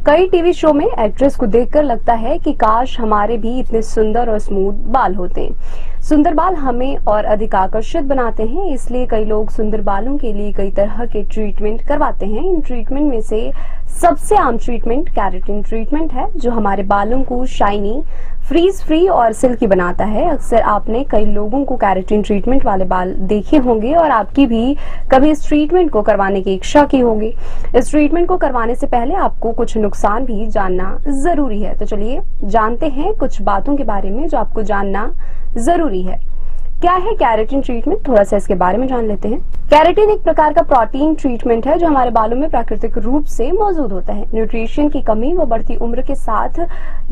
कई TV show में actress को देखकर लगता है कि काश हमारे भी इतने सुंदर और स्मूथ बाल होते। सुंदर बाल हमें और अधिक आकर्षित बनाते हैं, इसलिए कई लोग सुंदर बालों के लिए कई तरह के ट्रीटमेंट करवाते हैं। इन ट्रीटमेंट में से सबसे आम ट्रीटमेंट केराटिन ट्रीटमेंट है, जो हमारे बालों को शाइनी, फ्रीज फ्री और सिल्की बनाता है। अक्सर आपने कई लोगों को केराटिन ट्रीटमेंट वाले बाल देखे होंगे और आपकी भी कभी इस ट्रीटमेंट को करवाने की इच्छा की होगी। इस ट्रीटमेंट को करवाने से पहले आपको कुछ नुकसान भी जानना जरूरी है, तो चलिए जानते हैं कुछ बातों के बारे में जो आपको जानना जरूरी है। क्या है केराटिन ट्रीटमेंट, थोड़ा सा इसके बारे में जान लेते हैं। केराटिन एक प्रकार का प्रोटीन ट्रीटमेंट है जो हमारे बालों में प्राकृतिक रूप से मौजूद होता है। न्यूट्रिशन की कमी व बढ़ती उम्र के साथ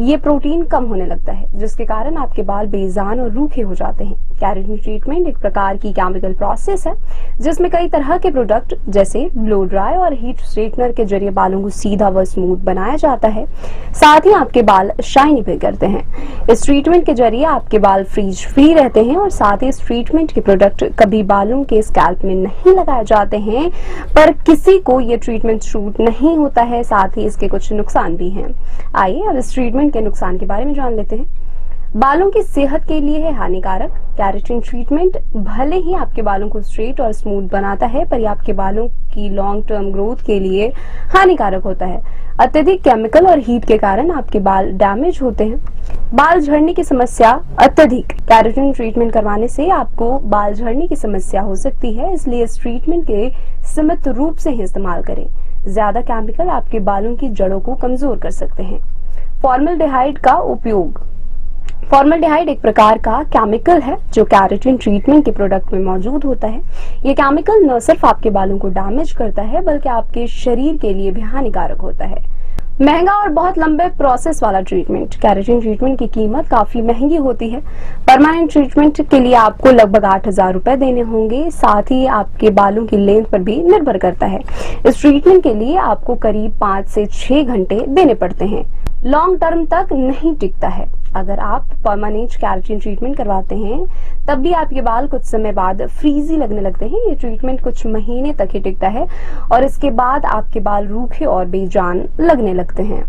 ये प्रोटीन कम होने लगता है, जिसके कारण आपके बाल बेजान और रूखे हो जाते हैं। केराटिन ट्रीटमेंट एक प्रकार की केमिकल प्रोसेस है जिसमें कई तरह के प्रोडक्ट जैसे ब्लो ड्राई और हीट स्ट्रेटनर के जरिए बालों को सीधा व स्मूथ बनाया जाता है। साथ ही आपके बाल शाइनी भी करते हैं। इस ट्रीटमेंट के जरिए आपके बाल फ्रीज फ्री रहते हैं और साथ ही इस ट्रीटमेंट के प्रोडक्ट कभी बालों के स्कैल्प में नहीं लगाए जाते हैं, पर किसी को ये ट्रीटमेंट सूट नहीं होता है। साथ ही इसके कुछ नुकसान भी हैं। आइए अब इस ट्रीटमेंट के नुकसान के बारे में जान लेते हैं। बालों की सेहत के लिए है हानिकारक। केराटिन ट्रीटमेंट भले ही आपके बालों को स्ट्रेट और स्मूथ बनाता है, पर यह आपके बालों की लॉन्ग टर्म ग्रोथ के लिए हानिकारक होता है। अत्यधिक केमिकल और हीट के कारण आपके बाल डैमेज होते हैं। बाल झड़ने की समस्या अत्यधिक। केराटिन ट्रीटमेंट करवाने से आपको बाल झड़ने की समस्या हो सकती है, इसलिए इस ट्रीटमेंट के सीमित रूप से ही इस्तेमाल करें। ज्यादा केमिकल आपके बालों की जड़ों को कमजोर कर सकते हैं। फॉर्मल्डिहाइड का उपयोग। फॉर्मल्डिहाइड एक प्रकार का केमिकल है जो केराटिन ट्रीटमेंट के प्रोडक्ट में मौजूद होता है। ये केमिकल न सिर्फ आपके बालों को डैमेज करता है, बल्कि आपके शरीर के लिए भी हानिकारक होता है। महंगा और बहुत लंबे प्रोसेस वाला ट्रीटमेंट। केराटिन ट्रीटमेंट की कीमत काफी महंगी होती है। परमानेंट ट्रीटमेंट के लिए आपको लगभग 8,000 रुपए देने होंगे। साथ ही आपके बालों की लेंथ पर भी निर्भर करता है। इस ट्रीटमेंट के लिए आपको करीब 5 से 6 घंटे देने पड़ते हैं। लॉन्ग टर्म तक नहीं टिकता है। अगर आप परमानेंट केराटिन ट्रीटमेंट करवाते हैं तब भी आपके बाल कुछ समय बाद फ्रीजी लगने लगते हैं। ये ट्रीटमेंट कुछ महीने तक ही टिकता है और इसके बाद आपके बाल रूखे और बेजान लगने लगते हैं।